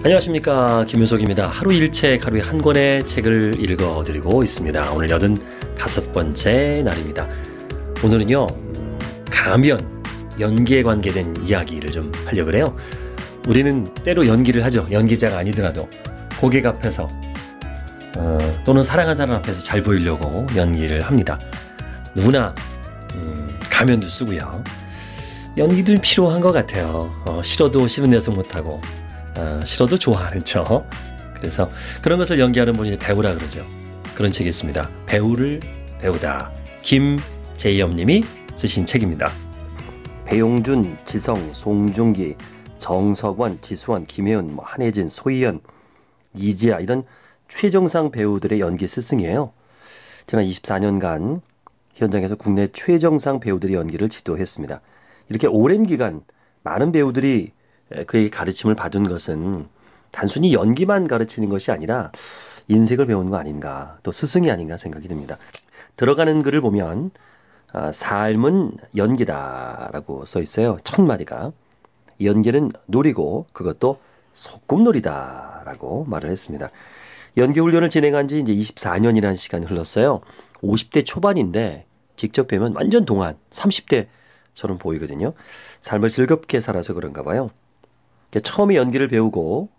안녕하십니까, 김효석입니다. 하루 일책, 하루에 한 권의 책을 읽어드리고 있습니다. 오늘 85번째 날입니다. 오늘은요, 가면, 연기에 관계된 이야기를 좀 하려고 그래요. 우리는 때로 연기를 하죠. 연기자가 아니더라도 고객 앞에서 또는 사랑하는 사람 앞에서 잘 보이려고 연기를 합니다. 누구나 가면도 쓰고요. 연기도 필요한 것 같아요. 싫어도 싫은 녀석 못하고 싫어도 좋아하는 척. 그래서 그런 것을 연기하는 분이 배우라 그러죠. 그런 책이 있습니다. 배우를 배우다. 김재엽 님이 쓰신 책입니다. 배용준, 지성, 송중기, 정석원, 지수원, 김혜은, 한혜진, 소희연, 이지아 이런 최정상 배우들의 연기 스승이에요. 지난 24년간 현장에서 국내 최정상 배우들의 연기를 지도했습니다. 이렇게 오랜 기간 많은 배우들이 그의 가르침을 받은 것은 단순히 연기만 가르치는 것이 아니라 인생을 배우는 거 아닌가, 또 스승이 아닌가 생각이 듭니다. 들어가는 글을 보면 삶은 연기다라고 써 있어요. 첫 마디가. 연기는 놀이고 그것도 소꿉놀이다라고 말을 했습니다. 연기 훈련을 진행한 지 이제 24년이라는 시간이 흘렀어요. 50대 초반인데 직접 뵈면 완전 동안 30대처럼 보이거든요. 삶을 즐겁게 살아서 그런가 봐요. 처음에 연기를 배우고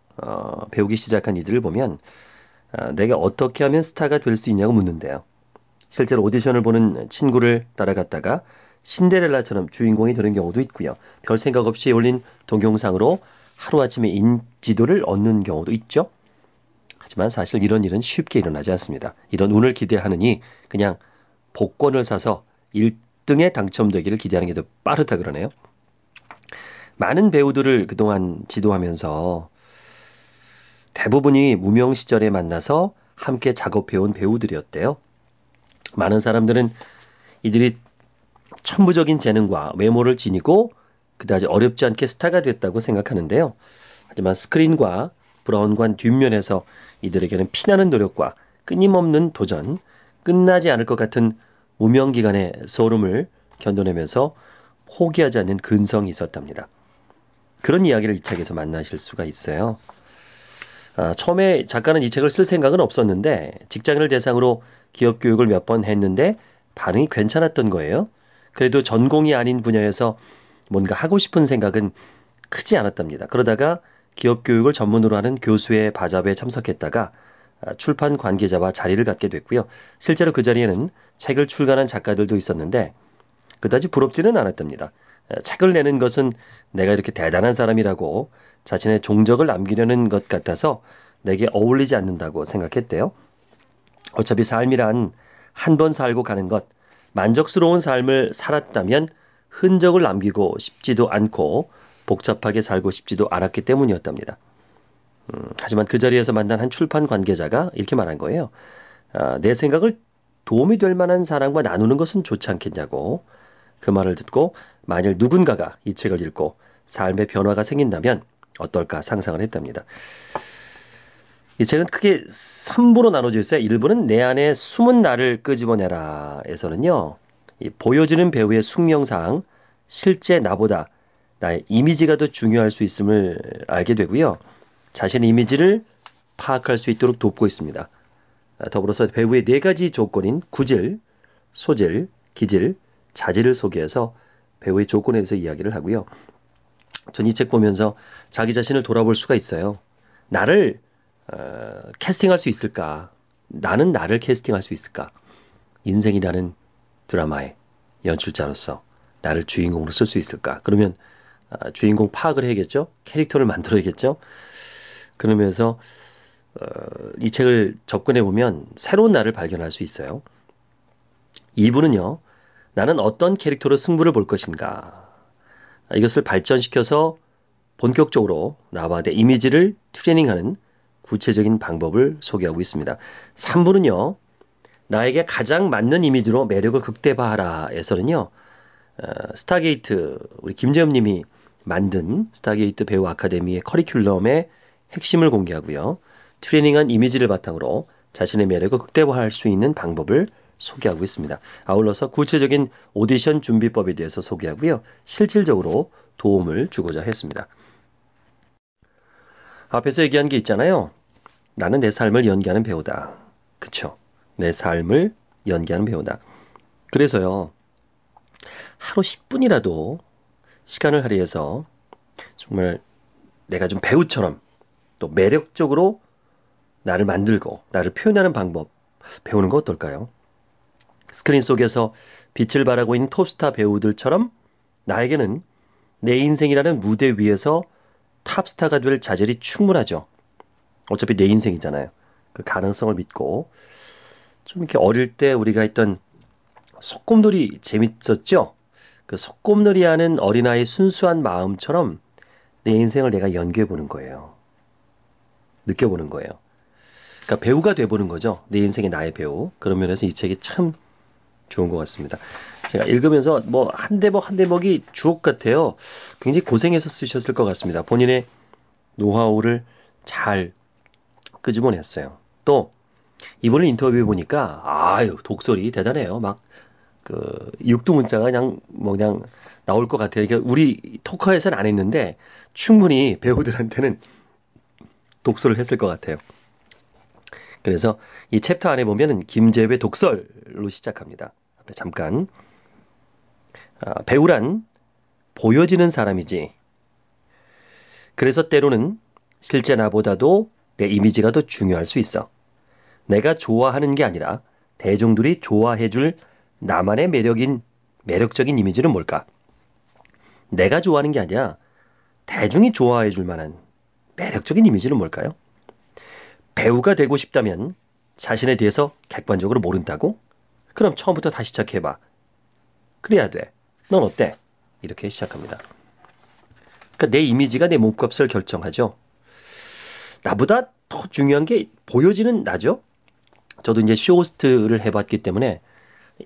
배우기 시작한 이들을 보면 내가 어떻게 하면 스타가 될 수 있냐고 묻는데요. 실제로 오디션을 보는 친구를 따라갔다가 신데렐라처럼 주인공이 되는 경우도 있고요. 별 생각 없이 올린 동영상으로 하루아침에 인지도를 얻는 경우도 있죠. 하지만 사실 이런 일은 쉽게 일어나지 않습니다. 이런 운을 기대하느니 그냥 복권을 사서 1등에 당첨되기를 기대하는 게 더 빠르다 그러네요. 많은 배우들을 그동안 지도하면서 대부분이 무명 시절에 만나서 함께 작업해온 배우들이었대요. 많은 사람들은 이들이 천부적인 재능과 외모를 지니고 그다지 어렵지 않게 스타가 됐다고 생각하는데요. 하지만 스크린과 브라운관 뒷면에서 이들에게는 피나는 노력과 끊임없는 도전, 끝나지 않을 것 같은 무명 기간의 서름을 견뎌내면서 포기하지 않는 근성이 있었답니다. 그런 이야기를 이 책에서 만나실 수가 있어요. 처음에 작가는 이 책을 쓸 생각은 없었는데 직장인을 대상으로 기업 교육을 몇 번 했는데 반응이 괜찮았던 거예요. 그래도 전공이 아닌 분야에서 뭔가 하고 싶은 생각은 크지 않았답니다. 그러다가 기업 교육을 전문으로 하는 교수의 바잡에 참석했다가 출판 관계자와 자리를 갖게 됐고요. 실제로 그 자리에는 책을 출간한 작가들도 있었는데 그다지 부럽지는 않았답니다. 책을 내는 것은 내가 이렇게 대단한 사람이라고 자신의 종적을 남기려는 것 같아서 내게 어울리지 않는다고 생각했대요. 어차피 삶이란 한 번 살고 가는 것, 만족스러운 삶을 살았다면 흔적을 남기고 싶지도 않고 복잡하게 살고 싶지도 않았기 때문이었답니다. 하지만 그 자리에서 만난 한 출판 관계자가 이렇게 말한 거예요. 내 생각을 도움이 될 만한 사람과 나누는 것은 좋지 않겠냐고. 그 말을 듣고 만일 누군가가 이 책을 읽고 삶의 변화가 생긴다면 어떨까 상상을 했답니다. 이 책은 크게 3부로 나눠져 있어요. 1부는 내 안에 숨은 나를 끄집어내라 에서는요. 이 보여지는 배우의 숙명상 실제 나보다 나의 이미지가 더 중요할 수 있음을 알게 되고요. 자신의 이미지를 파악할 수 있도록 돕고 있습니다. 더불어서 배우의 4가지 조건인 구질, 소질, 기질, 자질을 소개해서 배우의 조건에 대해서 이야기를 하고요. 전 이 책 보면서 자기 자신을 돌아볼 수가 있어요. 나를 캐스팅할 수 있을까? 나는 나를 캐스팅할 수 있을까? 인생이라는 드라마의 연출자로서 나를 주인공으로 쓸 수 있을까? 그러면 주인공 파악을 해야겠죠? 캐릭터를 만들어야겠죠? 그러면서 이 책을 접근해 보면 새로운 나를 발견할 수 있어요. 2부는요. 나는 어떤 캐릭터로 승부를 볼 것인가? 이것을 발전시켜서 본격적으로 나와 내 이미지를 트레이닝하는 구체적인 방법을 소개하고 있습니다. 3부는요. 나에게 가장 맞는 이미지로 매력을 극대화하라 에서는요. 스타게이트 우리 김재엽 님이 만든 스타게이트 배우 아카데미의 커리큘럼의 핵심을 공개하고요. 트레이닝한 이미지를 바탕으로 자신의 매력을 극대화할 수 있는 방법을 소개하고 있습니다. 아울러서 구체적인 오디션 준비법에 대해서 소개하고요. 실질적으로 도움을 주고자 했습니다. 앞에서 얘기한 게 있잖아요. 나는 내 삶을 연기하는 배우다. 그쵸? 내 삶을 연기하는 배우다. 그래서요, 하루 10분이라도 시간을 할애해서 정말 내가 좀 배우처럼 또 매력적으로 나를 만들고 나를 표현하는 방법 배우는 거 어떨까요? 스크린 속에서 빛을 발하고 있는 톱스타 배우들처럼 나에게는 내 인생이라는 무대 위에서 탑스타가 될 자질이 충분하죠. 어차피 내 인생이잖아요. 그 가능성을 믿고 좀 이렇게 어릴 때 우리가 했던 소꿉놀이 재밌었죠? 그 소꿉놀이 하는 어린아이의 순수한 마음처럼 내 인생을 내가 연기해 보는 거예요. 느껴보는 거예요. 그러니까 배우가 돼보는 거죠. 내 인생의 나의 배우. 그런 면에서 이 책이 참 좋은 것 같습니다. 제가 읽으면서 뭐 한 대목 한 대목이 주옥 같아요. 굉장히 고생해서 쓰셨을 것 같습니다. 본인의 노하우를 잘 끄집어냈어요. 또 이번에 인터뷰해 보니까 아유 독설이 대단해요. 막 그 육두문자가 그냥 뭐 그냥 나올 것 같아요. 이게 우리 토커에서는 안 했는데 충분히 배우들한테는 독설을 했을 것 같아요. 그래서 이 챕터 안에 보면은 김재회 독설로 시작합니다. 앞에 잠깐 배우란 보여지는 사람이지. 그래서 때로는 실제 나보다도 내 이미지가 더 중요할 수 있어. 내가 좋아하는 게 아니라 대중들이 좋아해줄 나만의 매력적인 이미지는 뭘까? 내가 좋아하는 게 아니라 대중이 좋아해줄 만한 매력적인 이미지는 뭘까요? 배우가 되고 싶다면 자신에 대해서 객관적으로 모른다고? 그럼 처음부터 다시 시작해봐. 그래야 돼. 넌 어때? 이렇게 시작합니다. 그러니까 내 이미지가 내 몸값을 결정하죠. 나보다 더 중요한 게 보여지는 나죠. 저도 이제 쇼호스트를 해봤기 때문에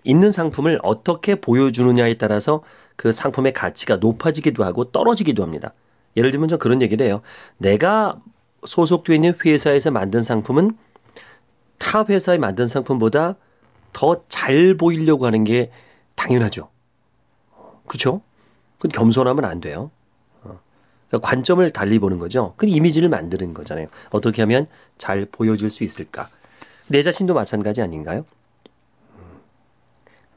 있는 상품을 어떻게 보여주느냐에 따라서 그 상품의 가치가 높아지기도 하고 떨어지기도 합니다. 예를 들면 저 그런 얘기를 해요. 내가 소속되어 있는 회사에서 만든 상품은 타 회사에 만든 상품보다 더 잘 보이려고 하는 게 당연하죠. 그렇죠? 그건 겸손하면 안 돼요. 그러니까 관점을 달리 보는 거죠. 그 이미지를 만드는 거잖아요. 어떻게 하면 잘 보여줄 수 있을까? 내 자신도 마찬가지 아닌가요?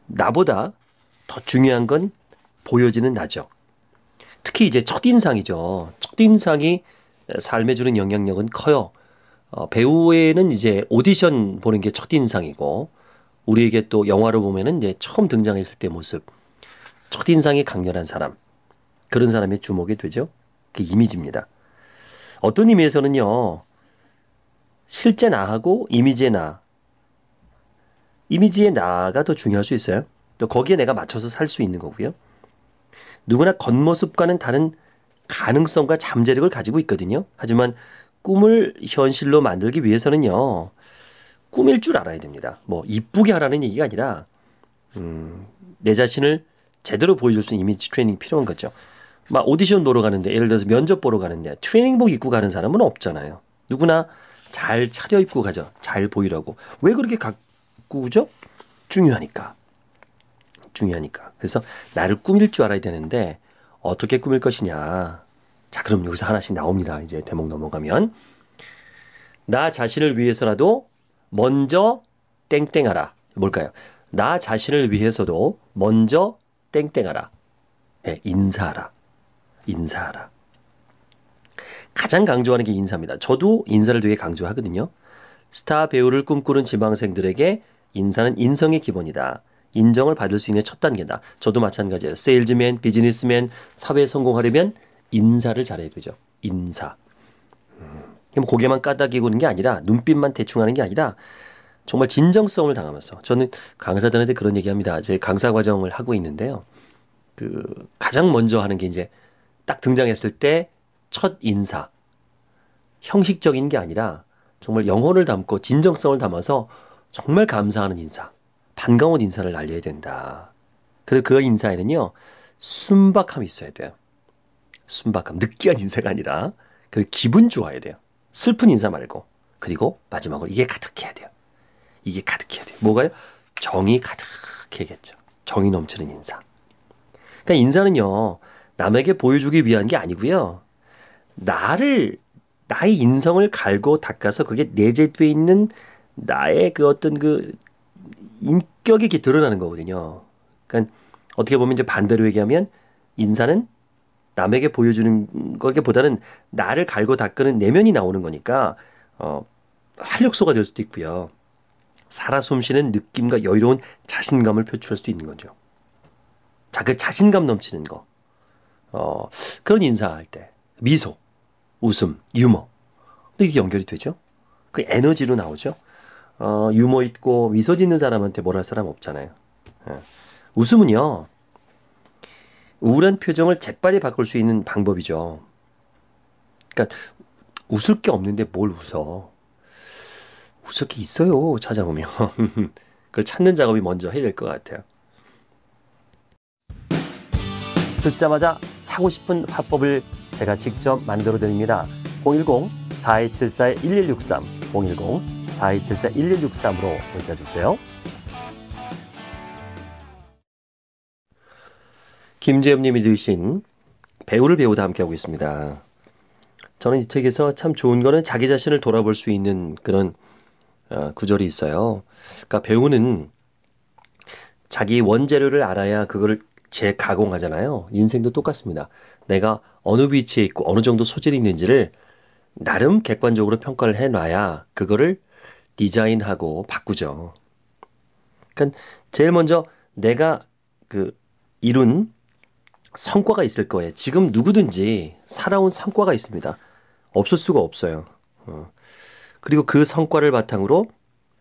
나보다 더 중요한 건 보여지는 나죠. 특히 이제 첫인상이죠. 첫인상이 삶에 주는 영향력은 커요. 배우에는 이제 오디션 보는 게 첫인상이고, 우리에게 또 영화로 보면은 이제 처음 등장했을 때 모습, 첫인상이 강렬한 사람, 그런 사람의 주목이 되죠. 그 이미지입니다. 어떤 의미에서는요, 실제 나하고 이미지의 나가 더 중요할 수 있어요. 또 거기에 내가 맞춰서 살 수 있는 거고요. 누구나 겉모습과는 다른 가능성과 잠재력을 가지고 있거든요. 하지만 꿈을 현실로 만들기 위해서는요, 꾸밀 줄 알아야 됩니다. 뭐 이쁘게 하라는 얘기가 아니라 내 자신을 제대로 보여줄 수 있는 이미지 트레이닝이 필요한 거죠. 막 오디션 보러 가는데, 예를 들어서 면접 보러 가는데 트레이닝복 입고 가는 사람은 없잖아요. 누구나 잘 차려입고 가죠. 잘 보이라고. 왜 그렇게 가꾸죠? 중요하니까. 그래서 나를 꾸밀 줄 알아야 되는데 어떻게 꾸밀 것이냐. 자, 그럼 여기서 하나씩 나옵니다. 이제 대목 넘어가면. 나 자신을 위해서라도 먼저 땡땡하라. 뭘까요? 나 자신을 위해서도 먼저 땡땡하라. 네, 인사하라. 가장 강조하는 게 인사입니다. 저도 인사를 되게 강조하거든요. 스타 배우를 꿈꾸는 지망생들에게 인사는 인성의 기본이다. 인정을 받을 수 있는 첫 단계다. 저도 마찬가지예요. 세일즈맨, 비즈니스맨, 사회에 성공하려면 인사를 잘해야 되죠. 인사. 고개만 까다기고는 게 아니라, 눈빛만 대충 하는 게 아니라 정말 진정성을 당하면서, 저는 강사들한테 그런 얘기합니다. 제 강사 과정을 하고 있는데요. 그 가장 먼저 하는 게 이제 딱 등장했을 때 첫 인사. 형식적인 게 아니라 정말 영혼을 담고 진정성을 담아서 정말 감사하는 인사, 반가운 인사를 날려야 된다. 그리고 그 인사에는요, 순박함이 있어야 돼요. 순박함, 느끼한 인사가 아니라, 그리고 기분 좋아야 돼요. 슬픈 인사 말고. 그리고 마지막으로 이게 가득해야 돼요. 뭐가요? 정이 가득해야겠죠. 정이 넘치는 인사. 그러니까 인사는요, 남에게 보여주기 위한 게 아니고요, 나를 나의 인성을 갈고 닦아서 그게 내재되어 있는 나의 그 어떤 그 인격이 이렇게 드러나는 거거든요. 그러니까 어떻게 보면 이제 반대로 얘기하면 인사는 남에게 보여주는 거기보다는 나를 갈고 닦는 내면이 나오는 거니까 어, 활력소가 될 수도 있고요. 살아 숨쉬는 느낌과 여유로운 자신감을 표출할 수도 있는 거죠. 자, 그 자신감 넘치는 거. 어, 그런 인사할 때 미소, 웃음, 유머. 근데 이게 연결이 되죠? 그 에너지로 나오죠? 유머 있고 미소 짓는 사람한테 뭘 할 사람 없잖아요. 예. 웃음은요, 우울한 표정을 재빨리 바꿀 수 있는 방법이죠. 그러니까 웃을 게 없는데 뭘 웃어? 웃을 게 있어요. 찾아보면. 그걸 찾는 작업이 먼저 해야 될 것 같아요. 듣자마자 사고 싶은 화법을 제가 직접 만들어 드립니다. 010-4274-1163, 010-4274-1163으로 문자 주세요. 김재엽 님이 드신 배우를 배우다 함께하고 있습니다. 저는 이 책에서 참 좋은 거는 자기 자신을 돌아볼 수 있는 그런 구절이 있어요. 그러니까 배우는 자기 원재료를 알아야 그거를 재가공하잖아요. 인생도 똑같습니다. 내가 어느 위치에 있고 어느 정도 소질이 있는지를 나름 객관적으로 평가를 해놔야 그거를 디자인하고 바꾸죠. 그러니까 제일 먼저 내가 그 이룬 성과가 있을 거예요. 지금 누구든지 살아온 성과가 있습니다. 없을 수가 없어요. 그리고 그 성과를 바탕으로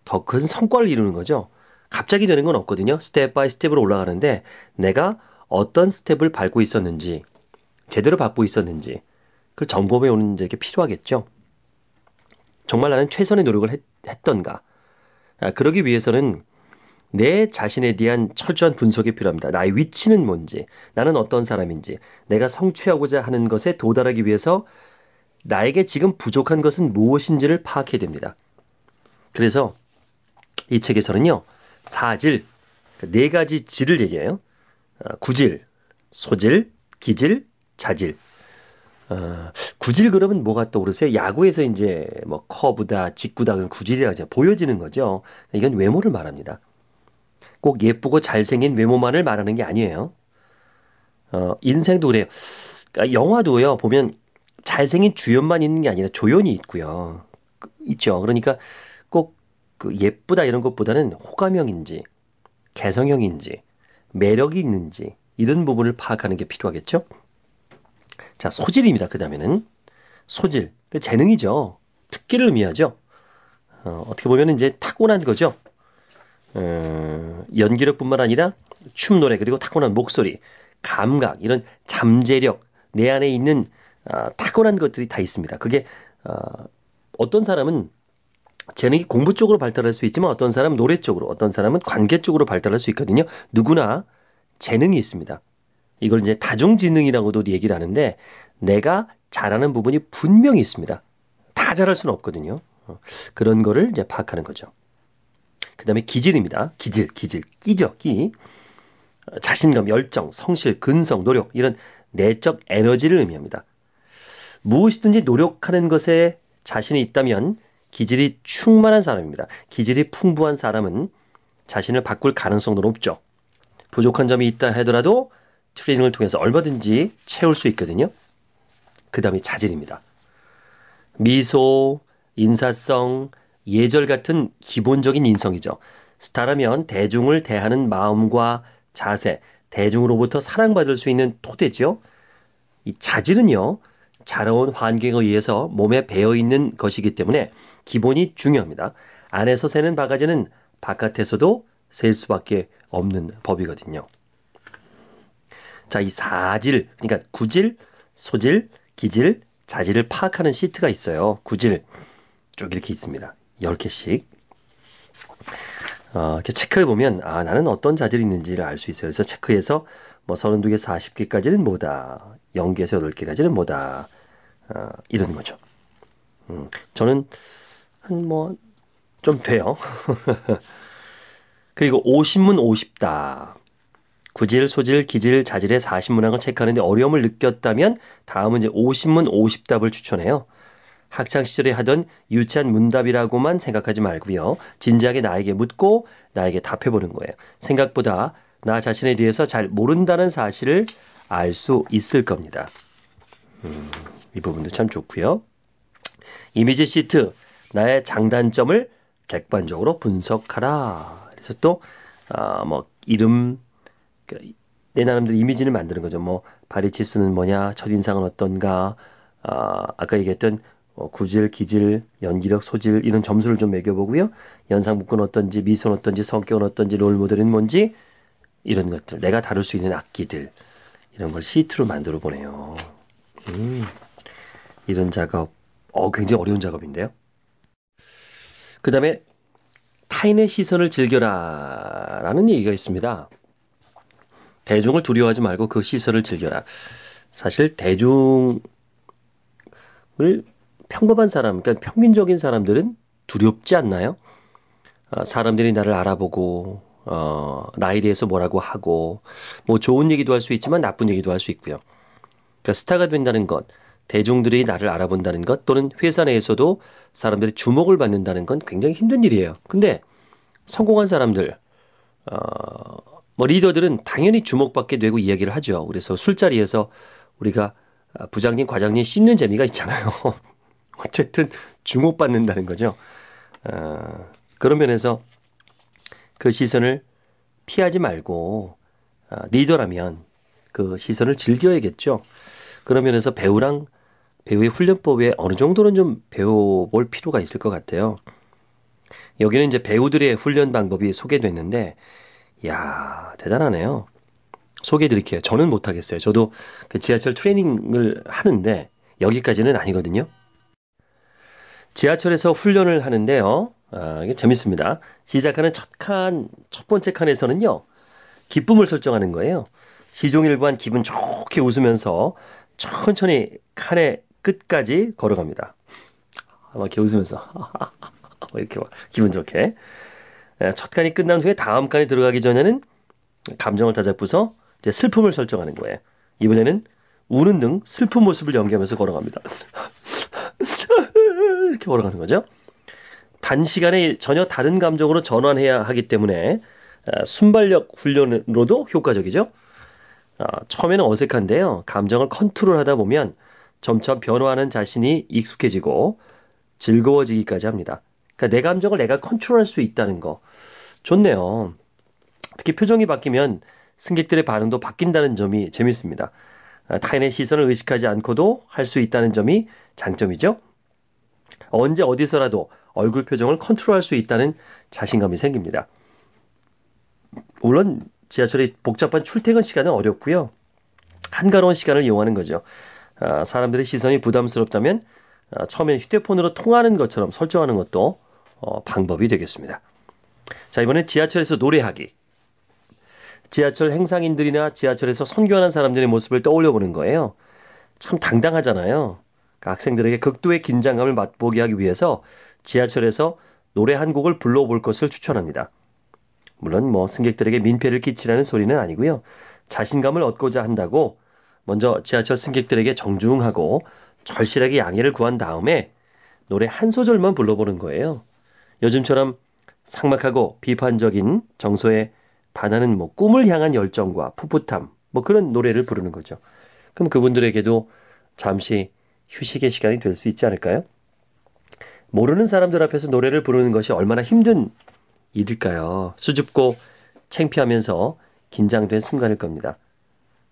더 큰 성과를 이루는 거죠. 갑자기 되는 건 없거든요. 스텝 바이 스텝으로 올라가는데 내가 어떤 스텝을 밟고 있었는지, 제대로 밟고 있었는지, 그걸 점검해 오는 게 필요하겠죠. 정말 나는 최선의 노력을 했던가. 그러기 위해서는 내 자신에 대한 철저한 분석이 필요합니다. 나의 위치는 뭔지, 나는 어떤 사람인지, 내가 성취하고자 하는 것에 도달하기 위해서 나에게 지금 부족한 것은 무엇인지를 파악해야 됩니다. 그래서 이 책에서는요, 사질, 네 가지 질을 얘기해요. 구질, 소질, 기질, 자질. 구질 그러면 뭐가 떠오르세요? 야구에서 이제 뭐 커브다, 직구다, 그런 구질이라고 하죠. 보여지는 거죠. 이건 외모를 말합니다. 꼭 예쁘고 잘생긴 외모만을 말하는 게 아니에요. 인생도 그래요. 그러니까 영화도요, 보면 잘생긴 주연만 있는 게 아니라 조연이 있고요. 있죠. 그러니까 꼭 그 예쁘다 이런 것보다는 호감형인지, 개성형인지, 매력이 있는지, 이런 부분을 파악하는 게 필요하겠죠? 자, 소질입니다. 그 다음에는. 소질. 그 재능이죠. 특기를 의미하죠. 어떻게 보면 이제 타고난 거죠. 연기력뿐만 아니라 춤, 노래, 그리고 타고난 목소리, 감각, 이런 잠재력, 내 안에 있는 타고난 것들이 다 있습니다. 그게 어떤 사람은 재능이 공부 쪽으로 발달할 수 있지만 어떤 사람은 노래 쪽으로, 어떤 사람은 관계 쪽으로 발달할 수 있거든요. 누구나 재능이 있습니다. 이걸 이제 다중지능이라고도 얘기를 하는데 내가 잘하는 부분이 분명히 있습니다. 다 잘할 수는 없거든요. 그런 거를 이제 파악하는 거죠. 그 다음에 기질입니다. 기질, 끼죠, 끼. 자신감, 열정, 성실, 근성, 노력, 이런 내적 에너지를 의미합니다. 무엇이든지 노력하는 것에 자신이 있다면 기질이 충만한 사람입니다. 기질이 풍부한 사람은 자신을 바꿀 가능성도 높죠. 부족한 점이 있다 하더라도 트레이닝을 통해서 얼마든지 채울 수 있거든요. 그 다음에 자질입니다. 미소, 인사성, 예절 같은 기본적인 인성이죠. 스타라면 대중을 대하는 마음과 자세, 대중으로부터 사랑받을 수 있는 토대죠. 이 자질은요, 자라온 환경에 의해서 몸에 배어있는 것이기 때문에 기본이 중요합니다. 안에서 새는 바가지는 바깥에서도 셀 수밖에 없는 법이거든요. 자, 이 사질, 그러니까 구질, 소질, 기질, 자질을 파악하는 시트가 있어요. 구질 쭉 이렇게 있습니다. 10개씩. 이렇게 체크해보면 나는 어떤 자질이 있는지를 알 수 있어요. 그래서 체크해서 뭐 32개, 40개까지는 뭐다. 0개에서 8개까지는 뭐다. 이런 거죠. 저는 한 뭐 좀 돼요. 그리고 50문 50답. 구질, 소질, 기질, 자질의 40문항을 체크하는데 어려움을 느꼈다면 다음은 이제 50문 50답을 추천해요. 학창 시절에 하던 유치한 문답이라고만 생각하지 말고요. 진지하게 나에게 묻고 나에게 답해보는 거예요. 생각보다 나 자신에 대해서 잘 모른다는 사실을 알 수 있을 겁니다. 이 부분도 참 좋고요. 이미지 시트, 나의 장단점을 객관적으로 분석하라. 그래서 또 뭐 이름, 내 나름대로 이미지를 만드는 거죠. 뭐 발휘 치수는 뭐냐, 첫인상은 어떤가, 아까 얘기했던 구질, 기질, 연기력, 소질 이런 점수를 좀 매겨보고요. 연상복구는 어떤지, 미소는 어떤지, 성격은 어떤지, 롤모델은 뭔지 이런 것들, 내가 다룰 수 있는 악기들 이런 걸 시트로 만들어 보네요. 이런 작업, 굉장히 어려운 작업인데요. 그 다음에 타인의 시선을 즐겨라라는 얘기가 있습니다. 대중을 두려워하지 말고 그 시선을 즐겨라. 사실 대중을 평범한 사람, 그러니까 평균적인 사람들은 두렵지 않나요? 사람들이 나를 알아보고 나에 대해서 뭐라고 하고 뭐 좋은 얘기도 할 수 있지만 나쁜 얘기도 할 수 있고요. 그러니까 스타가 된다는 것, 대중들이 나를 알아본다는 것 또는 회사 내에서도 사람들이 주목을 받는다는 건 굉장히 힘든 일이에요. 근데 성공한 사람들, 뭐 리더들은 당연히 주목받게 되고 이야기를 하죠. 그래서 술자리에서 우리가 부장님, 과장님 씹는 재미가 있잖아요. 어쨌든 주목받는다는 거죠. 그런 면에서 그 시선을 피하지 말고 리더라면 그 시선을 즐겨야겠죠. 그런 면에서 배우의 훈련법에 어느 정도는 좀 배워볼 필요가 있을 것 같아요. 여기는 이제 배우들의 훈련 방법이 소개됐는데, 이야, 대단하네요. 소개해드릴게요. 저는 못하겠어요. 저도 그 지하철 트레이닝을 하는데, 여기까지는 아니거든요. 지하철에서 훈련을 하는데요. 이게 재밌습니다. 시작하는 첫 번째 칸에서는요, 기쁨을 설정하는 거예요. 시종일관 기분 좋게 웃으면서 천천히 칸의 끝까지 걸어갑니다. 막 이렇게 웃으면서. 이렇게 막 기분 좋게. 첫 칸이 끝난 후에 다음 칸이 들어가기 전에는 감정을 다잡고서 이제 슬픔을 설정하는 거예요. 이번에는 우는 등 슬픈 모습을 연기하면서 걸어갑니다. 이렇게 걸어가는 거죠. 단시간에 전혀 다른 감정으로 전환해야 하기 때문에 순발력 훈련으로도 효과적이죠. 처음에는 어색한데요. 감정을 컨트롤하다 보면 점차 변화하는 자신이 익숙해지고 즐거워지기까지 합니다. 그러니까 내 감정을 내가 컨트롤할 수 있다는 거 좋네요. 특히 표정이 바뀌면 승객들의 반응도 바뀐다는 점이 재밌습니다. 타인의 시선을 의식하지 않고도 할 수 있다는 점이 장점이죠. 언제 어디서라도 얼굴 표정을 컨트롤할 수 있다는 자신감이 생깁니다. 물론 지하철의 복잡한 출퇴근 시간은 어렵고요. 한가로운 시간을 이용하는 거죠. 사람들의 시선이 부담스럽다면 처음엔 휴대폰으로 통화하는 것처럼 설정하는 것도 방법이 되겠습니다. 자, 이번엔 지하철에서 노래하기. 지하철 행상인들이나 지하철에서 선교하는 사람들의 모습을 떠올려 보는 거예요. 참 당당하잖아요. 그러니까 학생들에게 극도의 긴장감을 맛보게 하기 위해서 지하철에서 노래 한 곡을 불러볼 것을 추천합니다. 물론 뭐 승객들에게 민폐를 끼치라는 소리는 아니고요. 자신감을 얻고자 한다고 먼저 지하철 승객들에게 정중하고 절실하게 양해를 구한 다음에 노래 한 소절만 불러보는 거예요. 요즘처럼 삭막하고 비판적인 정서에 반하는 뭐 꿈을 향한 열정과 풋풋함 뭐 그런 노래를 부르는 거죠. 그럼 그분들에게도 잠시 휴식의 시간이 될 수 있지 않을까요? 모르는 사람들 앞에서 노래를 부르는 것이 얼마나 힘든 일일까요? 수줍고 창피하면서 긴장된 순간일 겁니다.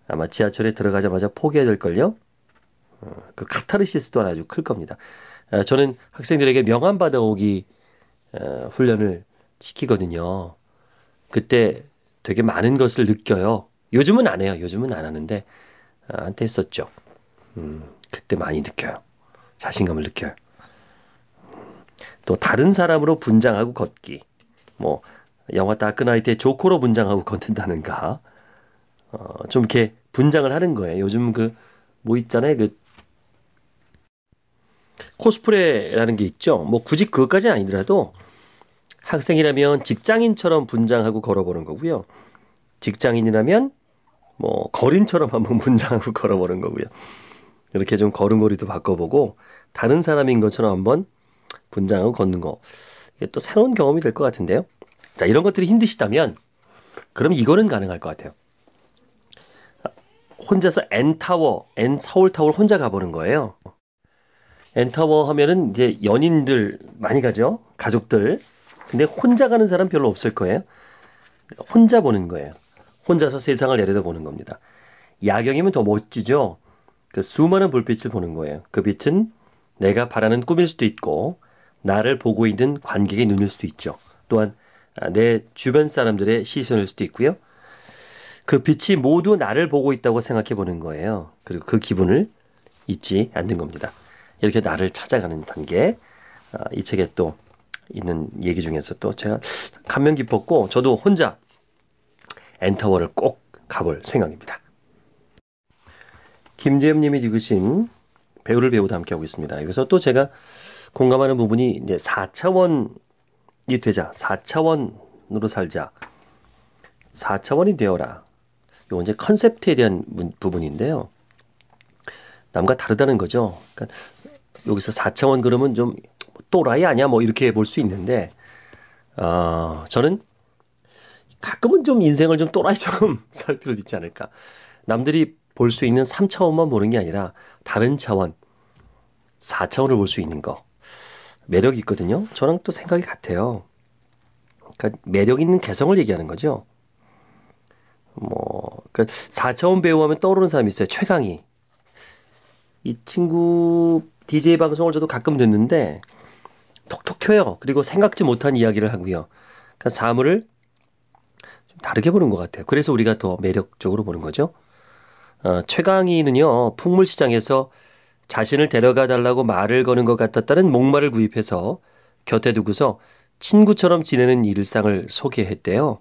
아마 지하철에 들어가자마자 포기해야 될걸요? 그 카타르시스 아주 클 겁니다. 저는 학생들에게 명함 받아오기 훈련을 시키거든요. 그때 되게 많은 것을 느껴요. 요즘은 안 해요. 요즘은 안 하는데 한때 했었죠. 그때 많이 느껴요. 자신감을 느껴요. 또 다른 사람으로 분장하고 걷기. 뭐 영화 다크나이트의 조커로 분장하고 걷는다는가. 좀 이렇게 분장을 하는 거예요. 요즘 그 뭐 있잖아요. 그 코스프레라는 게 있죠. 뭐 굳이 그것까지는 아니더라도 학생이라면 직장인처럼 분장하고 걸어보는 거고요. 직장인이라면 뭐 거린처럼 한번 분장하고 걸어보는 거고요. 이렇게 좀 걸음걸이도 바꿔보고 다른 사람인 것처럼 한번 분장하고 걷는 거. 이게 또 새로운 경험이 될 것 같은데요. 자, 이런 것들이 힘드시다면 그럼 이거는 가능할 것 같아요. 혼자서 N타워, N서울타워를 혼자 가보는 거예요. N타워 하면은 이제 연인들 많이 가죠. 가족들. 근데 혼자 가는 사람 별로 없을 거예요. 혼자 보는 거예요. 혼자서 세상을 내려다보는 겁니다. 야경이면 더 멋지죠. 그 수많은 불빛을 보는 거예요. 그 빛은 내가 바라는 꿈일 수도 있고 나를 보고 있는 관객의 눈일 수도 있죠. 또한 내 주변 사람들의 시선일 수도 있고요. 그 빛이 모두 나를 보고 있다고 생각해 보는 거예요. 그리고 그 기분을 잊지 않는 겁니다. 이렇게 나를 찾아가는 단계. 이 책에 또 있는 얘기 중에서 또 제가 감명 깊었고 저도 혼자 엔타워를 꼭 가볼 생각입니다. 김재엽 님이 읽으신 배우를 배우다 함께하고 있습니다. 여기서 또 제가 공감하는 부분이 이제 4차원이 되자, 4차원으로 살자, 4차원이 되어라. 요 이제 컨셉트에 대한 부분인데요. 남과 다르다는 거죠. 그러니까 여기서 4차원 그러면 좀 또라이 아니야? 뭐 이렇게 볼 수 있는데, 저는 가끔은 좀 인생을 좀 또라이처럼 살 필요도 있지 않을까. 남들이 볼 수 있는 3차원만 보는 게 아니라 다른 차원, 4차원을 볼 수 있는 거. 매력이 있거든요. 저랑 또 생각이 같아요. 그러니까 매력 있는 개성을 얘기하는 거죠. 그러니까 4차원 배우 하면 떠오르는 사람이 있어요. 최강희. 이 친구 DJ 방송을 저도 가끔 듣는데 톡톡 켜요. 그리고 생각지 못한 이야기를 하고요. 그러니까 사물을 좀 다르게 보는 것 같아요. 그래서 우리가 더 매력적으로 보는 거죠. 최강희는요, 풍물시장에서 자신을 데려가 달라고 말을 거는 것 같았다는 목말을 구입해서 곁에 두고서 친구처럼 지내는 일상을 소개했대요.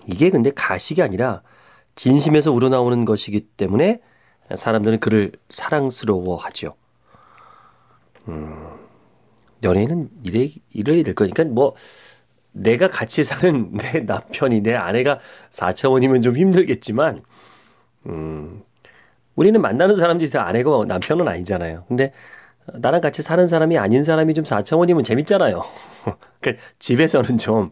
이게 근데 가식이 아니라 진심에서 우러나오는 것이기 때문에 사람들은 그를 사랑스러워하죠. 연예인은 이래야 될 거니까 뭐 내가 같이 사는 내 남편이 내 아내가 4차원이면 좀 힘들겠지만 우리는 만나는 사람들이 다 아내고 남편은 아니잖아요. 근데 나랑 같이 사는 사람이 아닌 사람이 좀 4차원이면 재밌잖아요. 그러니까 집에서는 좀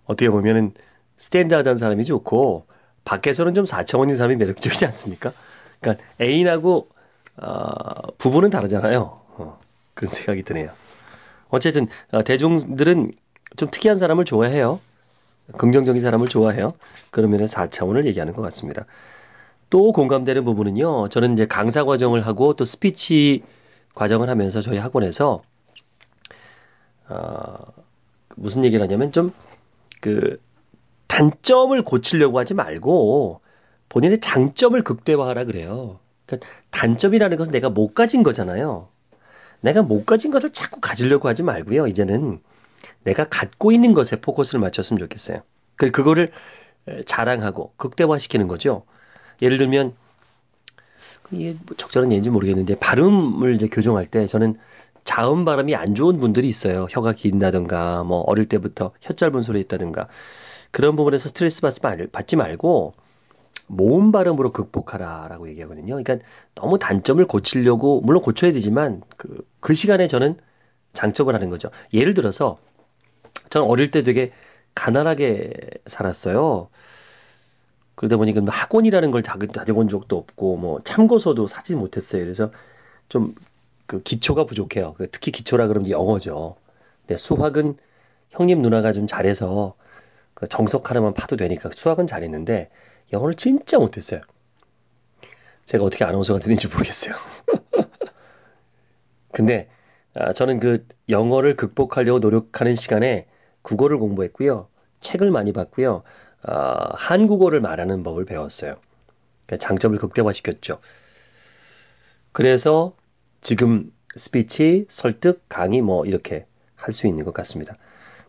어떻게 보면은 스탠드하다는 사람이 좋고 밖에서는 좀 4차원인 사람이 매력적이지 않습니까? 그러니까 애인하고 부부는 다르잖아요. 그런 생각이 드네요. 어쨌든 대중들은 좀 특이한 사람을 좋아해요. 긍정적인 사람을 좋아해요. 그런 면에 4차원을 얘기하는 것 같습니다. 또 공감되는 부분은요. 저는 이제 강사 과정을 하고 또 스피치 과정을 하면서 저희 학원에서 무슨 얘기를 하냐면 좀 그 단점을 고치려고 하지 말고 본인의 장점을 극대화하라 그래요. 그러니까 단점이라는 것은 내가 못 가진 거잖아요. 내가 못 가진 것을 자꾸 가지려고 하지 말고요. 이제는 내가 갖고 있는 것에 포커스를 맞췄으면 좋겠어요. 그거를 자랑하고 극대화시키는 거죠. 예를 들면 이게 뭐 적절한 예인지 모르겠는데 발음을 이제 교정할 때 저는 자음 발음이 안 좋은 분들이 있어요. 혀가 긴다든가 뭐 어릴 때부터 혀 짧은 소리 있다든가 그런 부분에서 스트레스 받지 말고 모음 발음으로 극복하라라고 얘기하거든요. 그러니까 너무 단점을 고치려고 물론 고쳐야 되지만 그 시간에 저는 장점을 하는 거죠. 예를 들어서 저는 어릴 때 되게 가난하게 살았어요. 그러다 보니까 뭐 학원이라는 걸 다녀본 적도 없고 뭐 참고서도 사지 못했어요. 그래서 좀 그 기초가 부족해요. 특히 기초라 그러면 영어죠. 근데 수학은 형님 누나가 좀 잘해서 그 정석 하나만 파도 되니까 수학은 잘했는데 영어를 진짜 못했어요. 제가 어떻게 아나운서가 됐는지 모르겠어요. 근데 저는 그 영어를 극복하려고 노력하는 시간에 국어를 공부했고요. 책을 많이 봤고요. 한국어를 말하는 법을 배웠어요. 그러니까 장점을 극대화시켰죠. 그래서 지금 스피치, 설득, 강의 뭐 이렇게 할 수 있는 것 같습니다.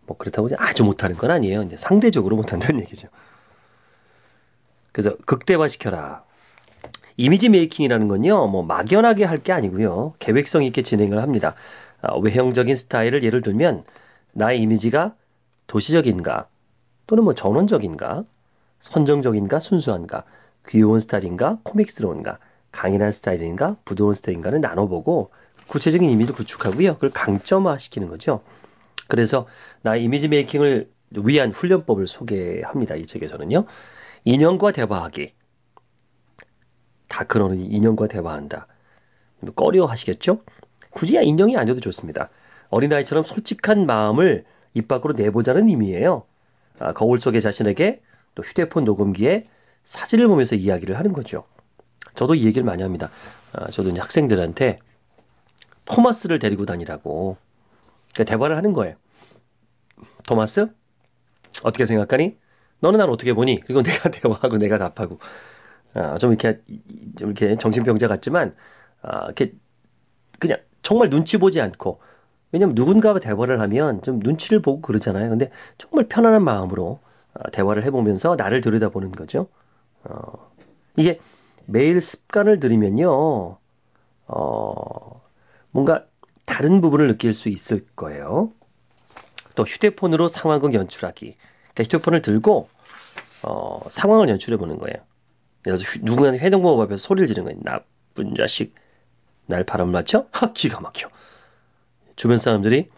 뭐 그렇다고 아주 못하는 건 아니에요. 이제 상대적으로 못한다는 얘기죠. 그래서 극대화시켜라. 이미지 메이킹이라는 건요, 뭐 막연하게 할 게 아니고요. 계획성 있게 진행을 합니다. 외형적인 스타일을 예를 들면 나의 이미지가 도시적인가 또는 뭐 전원적인가 선정적인가 순수한가 귀여운 스타일인가 코믹스러운가 강인한 스타일인가 부드러운 스타일인가를 나눠보고 구체적인 이미지를 구축하고요. 그걸 강점화시키는 거죠. 그래서 나의 이미지 메이킹을 위한 훈련법을 소개합니다. 이 책에서는요. 인형과 대화하기. 다크너는 인형과 대화한다. 꺼려 하시겠죠? 굳이 인형이 아니어도 좋습니다. 어린아이처럼 솔직한 마음을 입 밖으로 내보자는 의미예요. 거울 속의 자신에게 또 휴대폰 녹음기에 사진을 보면서 이야기를 하는 거죠. 저도 이 얘기를 많이 합니다. 저도 이제 학생들한테 토마스를 데리고 다니라고 그러니까 대화를 하는 거예요. 토마스, 어떻게 생각하니? 너는 날 어떻게 보니? 그리고 내가 대화하고 내가 답하고 좀 이렇게 정신병자 같지만 이렇게 그냥 정말 눈치 보지 않고 왜냐면 누군가와 대화를 하면 좀 눈치를 보고 그러잖아요. 근데 정말 편안한 마음으로 대화를 해보면서 나를 들여다보는 거죠. 이게 매일 습관을 들이면요, 뭔가 다른 부분을 느낄 수 있을 거예요. 또 휴대폰으로 상황극 연출하기. 그러니까 휴대폰을 들고 상황을 연출해 보는 거예요. 그래서 누군가한테 회동무법 앞에서 소리를 지르는 거예요. 나쁜 자식, 날 바람 맞춰? 하, 기가 막혀. 주변 사람들이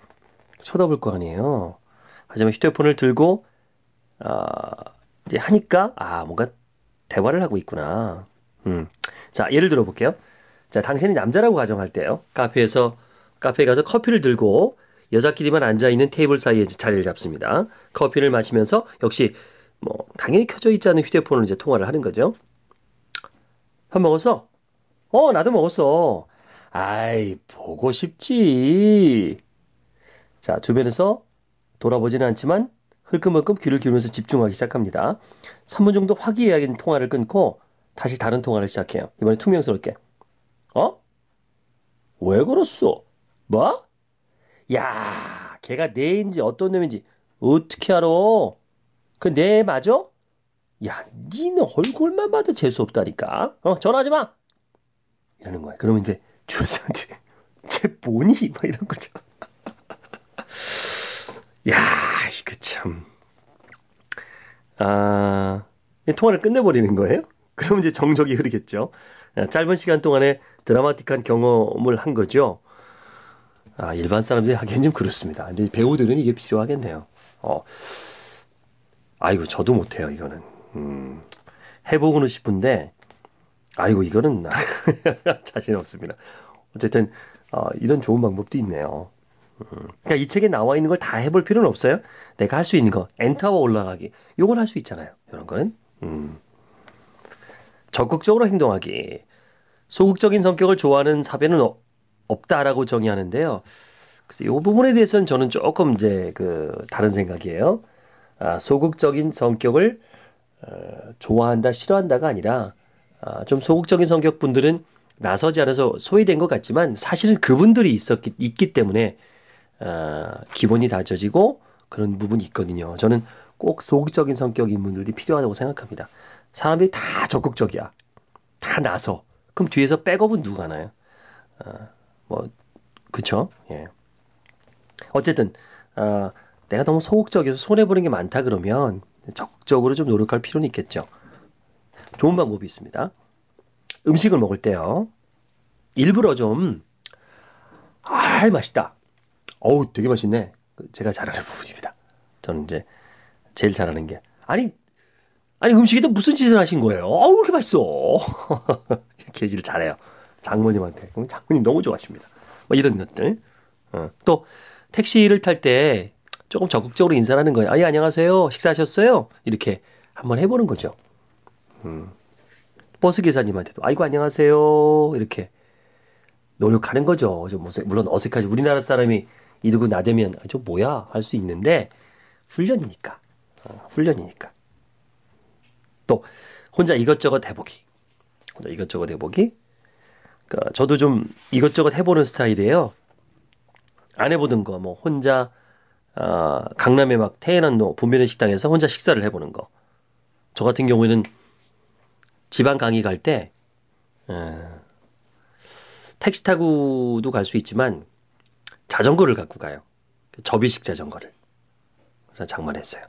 쳐다볼 거 아니에요. 하지만 휴대폰을 들고 이제 하니까 뭔가 대화를 하고 있구나. 자, 예를 들어 볼게요. 자, 당신이 남자라고 가정할 때요. 카페에 가서 커피를 들고 여자끼리만 앉아 있는 테이블 사이에 자리를 잡습니다. 커피를 마시면서 역시 뭐 당연히 켜져 있지 않은 휴대폰으로 이제 통화를 하는 거죠. 밥 먹었어? 나도 먹었어. 아이, 보고 싶지. 자, 주변에서 돌아보지는 않지만 흘끔흘끔 귀를 기울이면서 집중하기 시작합니다. 3분 정도 화기애애한 통화를 끊고 다시 다른 통화를 시작해요. 이번에 퉁명스럽게. 어? 왜 그랬어? 뭐? 야, 걔가 내 애인지 어떤 놈인지 어떻게 알아? 그 내 애 맞아? 야, 니는 얼굴만 봐도 재수 없다니까. 전화하지 마. 이러는 거야. 그러면 이제 주변 사람들이 쟤 뭐니? 막 이런 거죠. 야, 이거 참. 아, 통화를 끝내버리는 거예요? 그러면 이제 정적이 흐르겠죠. 짧은 시간 동안에 드라마틱한 경험을 한 거죠. 일반 사람들이 하기엔 좀 그렇습니다. 근데 배우들은 이게 필요하겠네요. 아이고, 저도 못해요, 이거는. 해보고는 싶은데, 아이고, 이거는 자신 없습니다. 어쨌든, 이런 좋은 방법도 있네요. 그러니까 이 책에 나와 있는 걸 다 해볼 필요는 없어요. 내가 할 수 있는 거, 엔터와 올라가기. 요걸 할 수 있잖아요. 이런 거는. 적극적으로 행동하기. 소극적인 성격을 좋아하는 사배는 없다라고 정의하는데요. 그래서 이 부분에 대해서는 저는 조금 이제 다른 생각이에요. 소극적인 성격을 좋아한다, 싫어한다가 아니라 좀 소극적인 성격 분들은 나서지 않아서 소외된 것 같지만 사실은 그분들이 있기 때문에 기본이 다져지고 그런 부분이 있거든요. 저는 꼭 소극적인 성격인 분들이 필요하다고 생각합니다. 사람들이 다 적극적이야. 다 나서. 그럼 뒤에서 백업은 누가 하나요? 뭐, 그쵸? 예. 어쨌든, 내가 너무 소극적이어서 손해보는 게 많다 그러면 적극적으로 좀 노력할 필요는 있겠죠. 좋은 방법이 있습니다. 음식을 먹을 때요. 일부러 좀, 맛있다. 어우, 되게 맛있네. 제가 잘하는 부분입니다. 저는 이제 제일 잘하는 게. 아니, 음식에다 무슨 짓을 하신 거예요? 왜 이렇게 맛있어? 이렇게 얘기를 잘해요. 장모님한테. 그럼 장모님 너무 좋아하십니다. 뭐 이런 것들. 또, 택시를 탈 때 조금 적극적으로 인사를 하는 거예요. 예, 안녕하세요. 식사하셨어요? 이렇게 한번 해보는 거죠. 버스 기사님한테도, 아이고, 안녕하세요. 이렇게 노력하는 거죠. 물론 어색하지. 우리나라 사람이 이러고 나대면, 저 뭐야? 할 수 있는데, 훈련이니까. 훈련이니까. 또, 혼자 이것저것 해보기. 그러니까 저도 좀 이것저것 해보는 스타일이에요. 안 해보던 거, 뭐, 혼자, 강남의 막 테헤란로 분변의 식당에서 혼자 식사를 해보는 거. 저 같은 경우에는 지방 강의 갈 때, 택시 타고도 갈 수 있지만, 자전거를 갖고 가요. 접이식 자전거를. 그래서 장만했어요.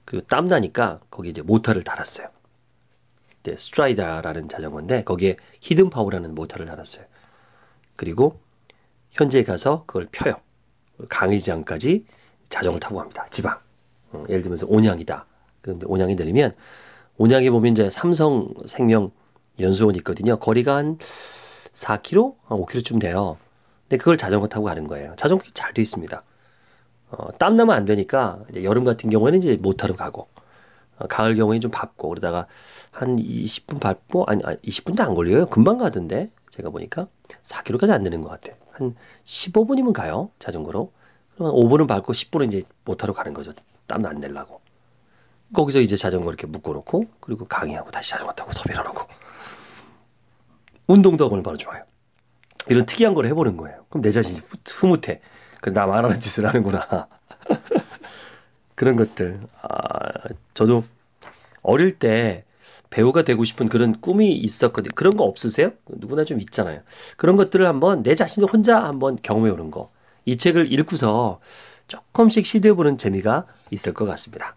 그리고 땀나니까 거기 이제 모터를 달았어요. 스트라이다라는 자전거인데 거기에 히든 파워라는 모터를 달았어요. 그리고 현지에 가서 그걸 펴요. 강의장까지 자전거 타고 갑니다. 지방. 예를 들면서 온양이다. 그런데 온양이 내리면 온양에 보면 이제 삼성생명 연수원 있거든요. 거리가 한 4km, 한 5km쯤 돼요. 근데 그걸 자전거 타고 가는 거예요. 자전거 잘 돼 있습니다. 땀 나면 안 되니까 이제 여름 같은 경우에는 이제 못 타러 가고 가을 경우에는 좀 밟고 그러다가 한 20분 밟고 아니 20분도 안 걸려요. 금방 가던데 제가 보니까 4km까지 안 되는 것 같아요. 한 15분이면 가요. 자전거로. 그러면 5분은 밟고 10분은 이제 못 타러 가는 거죠. 땀 안 내려고. 거기서 이제 자전거 이렇게 묶어놓고 그리고 강의하고 다시 자전거 타고 더 밀어놓고 운동도 얼마나 좋아요. 이런 특이한 걸 해보는 거예요. 그럼 내 자신이 흐뭇해. 그래, 나 말하는 짓을 하는구나. 그런 것들. 저도 어릴 때 배우가 되고 싶은 그런 꿈이 있었거든요. 그런 거 없으세요? 누구나 좀 있잖아요. 그런 것들을 한번 내 자신이 혼자 한번 경험해 보는 거. 이 책을 읽고서 조금씩 시도해보는 재미가 있을 것 같습니다.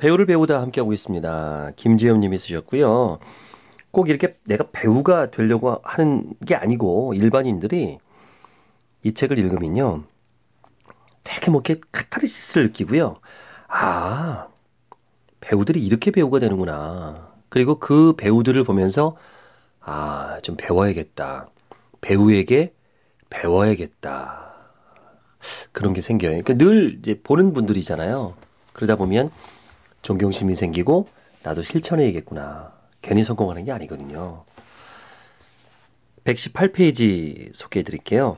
배우를 배우다 함께하고 있습니다. 김지엽 님이 쓰셨고요. 꼭 이렇게 내가 배우가 되려고 하는 게 아니고 일반인들이 이 책을 읽으면요. 되게 뭐 이렇게 카타르시스를 느끼고요. 아, 배우들이 이렇게 배우가 되는구나. 그리고 그 배우들을 보면서 좀 배워야겠다. 배우에게 배워야겠다. 그런 게 생겨요. 그러니까 늘 이제 보는 분들이잖아요. 그러다 보면 존경심이 생기고 나도 실천해야겠구나. 괜히 성공하는 게 아니거든요. 118페이지 소개해 드릴게요.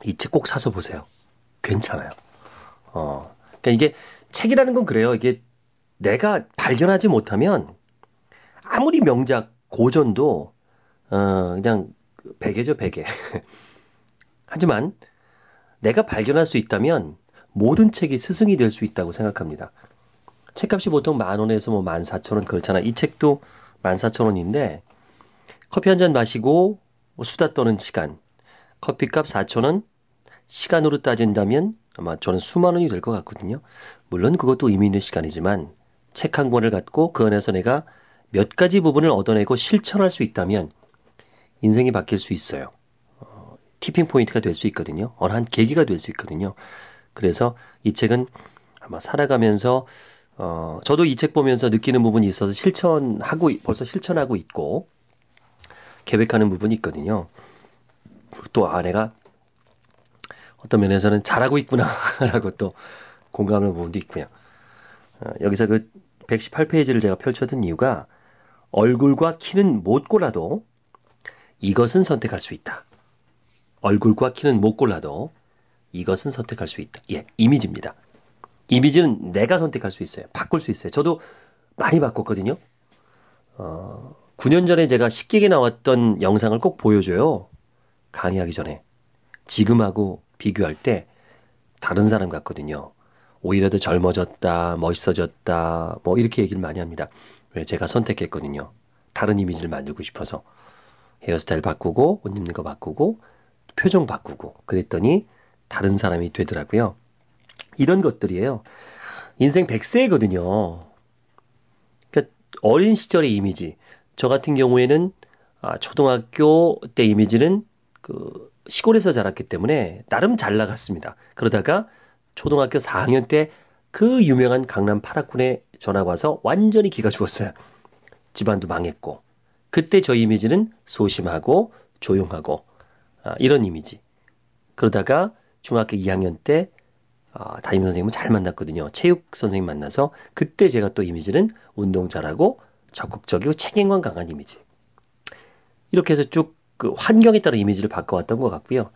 이 책 꼭 사서 보세요. 괜찮아요. 그러니까 이게 책이라는 건 그래요. 이게 내가 발견하지 못하면 아무리 명작 고전도 그냥 베개죠, 베개. 하지만 내가 발견할 수 있다면 모든 책이 스승이 될 수 있다고 생각합니다. 책값이 보통 10,000원에서 뭐 14,000원 그렇잖아. 이 책도 14,000원인데 커피 한 잔 마시고 뭐 수다 떠는 시간. 커피값 4,000원. 시간으로 따진다면 아마 저는 수만 원이 될 것 같거든요. 물론 그것도 의미 있는 시간이지만 책 한 권을 갖고 그 안에서 내가 몇 가지 부분을 얻어내고 실천할 수 있다면 인생이 바뀔 수 있어요. 티핑 포인트가 될 수 있거든요. 어느 한 계기가 될 수 있거든요. 그래서 이 책은 아마 살아가면서 저도 이 책 보면서 느끼는 부분이 있어서 벌써 실천하고 있고 계획하는 부분이 있거든요. 또 내가 어떤 면에서는 잘하고 있구나라고 또 공감하는 부분도 있고요. 여기서 그 118페이지를 제가 펼쳐둔 이유가 얼굴과 키는 못 골라도 이것은 선택할 수 있다. 얼굴과 키는 못 골라도 이것은 선택할 수 있다. 예, 이미지입니다. 이미지는 내가 선택할 수 있어요. 바꿀 수 있어요. 저도 많이 바꿨거든요. 9년 전에 제가 식객에 나왔던 영상을 꼭 보여줘요. 강의하기 전에. 지금하고 비교할 때 다른 사람 같거든요. 오히려 더 젊어졌다, 멋있어졌다, 뭐 이렇게 얘기를 많이 합니다. 왜 제가 선택했거든요. 다른 이미지를 만들고 싶어서. 헤어스타일 바꾸고, 옷 입는 거 바꾸고, 표정 바꾸고, 그랬더니 다른 사람이 되더라고요. 이런 것들이에요. 인생 100세거든요. 그러니까 어린 시절의 이미지. 저 같은 경우에는 초등학교 때 이미지는 그 시골에서 자랐기 때문에 나름 잘 나갔습니다. 그러다가 초등학교 4학년 때 그 유명한 강남 8학군에 전학 와서 완전히 기가 죽었어요. 집안도 망했고. 그때 저 이미지는 소심하고 조용하고 이런 이미지. 그러다가 중학교 2학년 때 담임 선생님을 잘 만났거든요. 체육 선생님 만나서 그때 제가 또 이미지는 운동 잘하고 적극적이고 책임감 강한 이미지. 이렇게 해서 쭉 그 환경에 따라 이미지를 바꿔왔던 것 같고요.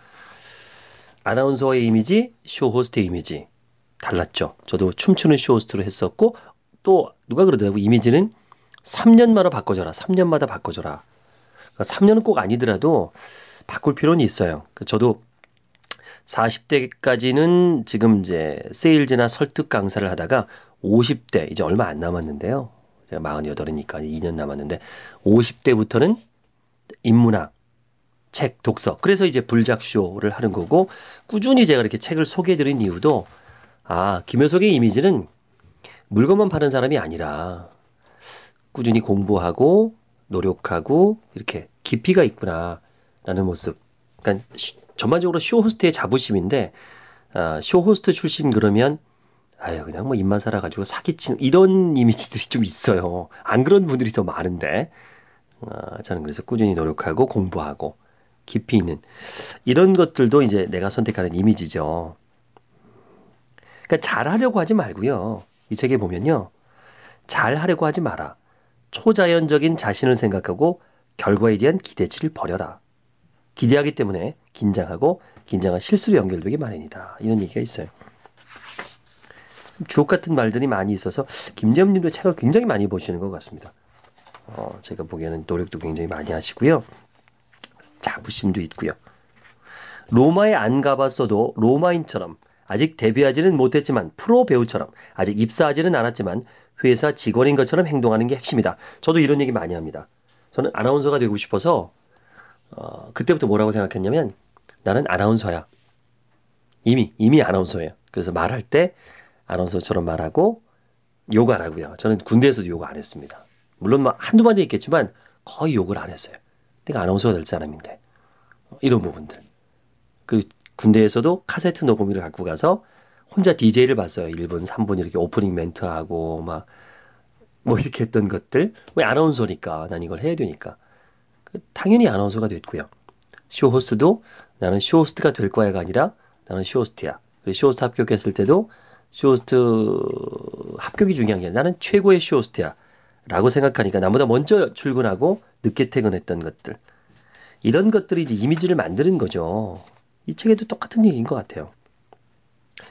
아나운서의 이미지, 쇼호스트의 이미지 달랐죠. 저도 춤추는 쇼호스트로 했었고 또 누가 그러더라고요. 이미지는 3년마다 바꿔줘라. 3년마다 바꿔줘라. 그러니까 3년은 꼭 아니더라도 바꿀 필요는 있어요. 저도 40대까지는 지금 이제 세일즈나 설득 강사를 하다가 50대 이제 얼마 안 남았는데요. 제가 48이니까 2년 남았는데 50대부터는 인문학, 책, 독서. 그래서 이제 불작쇼를 하는 거고 꾸준히 제가 이렇게 책을 소개해드린 이유도 김효석의 이미지는 물건만 파는 사람이 아니라 꾸준히 공부하고 노력하고 이렇게 깊이가 있구나라는 모습. 그러니까 전반적으로 쇼호스트의 자부심인데 쇼호스트 출신 그러면 아유 그냥 뭐 입만 살아가지고 사기치는 이런 이미지들이 좀 있어요. 안 그런 분들이 더 많은데 저는 그래서 꾸준히 노력하고 공부하고 깊이 있는 이런 것들도 이제 내가 선택하는 이미지죠. 그러니까 잘하려고 하지 말고요. 이 책에 보면요. 잘하려고 하지 마라. 초자연적인 자신을 생각하고 결과에 대한 기대치를 버려라. 기대하기 때문에 긴장하고 긴장은 실수로 연결되기 마련이다. 이런 얘기가 있어요. 주옥 같은 말들이 많이 있어서 김재엽님도 책을 굉장히 많이 보시는 것 같습니다. 제가 보기에는 노력도 굉장히 많이 하시고요. 자부심도 있고요. 로마에 안 가봤어도 로마인처럼 아직 데뷔하지는 못했지만 프로 배우처럼 아직 입사하지는 않았지만 회사 직원인 것처럼 행동하는 게 핵심이다. 저도 이런 얘기 많이 합니다. 저는 아나운서가 되고 싶어서 그때부터 뭐라고 생각했냐면 나는 아나운서야. 이미 아나운서예요. 그래서 말할 때 아나운서처럼 말하고 욕 안 하고요. 저는 군대에서도 욕 안 했습니다. 물론 막 한두 마디 있겠지만 거의 욕을 안 했어요. 내가 아나운서가 될 사람인데. 이런 부분들. 그 군대에서도 카세트 녹음기를 갖고 가서 혼자 DJ를 봤어요. 1분, 3분 이렇게 오프닝 멘트하고 막 뭐 이렇게 했던 것들. 왜 아나운서니까 난 이걸 해야 되니까. 당연히 아나운서가 됐고요. 쇼호스트도 나는 쇼호스트가 될 거야가 아니라 나는 쇼호스트야. 그리고 쇼호스트 합격했을 때도 쇼호스트 합격이 중요한 게 아니라 나는 최고의 쇼호스트야. 라고 생각하니까 나보다 먼저 출근하고 늦게 퇴근했던 것들. 이런 것들이 이제 이미지를 만드는 거죠. 이 책에도 똑같은 얘기인 것 같아요.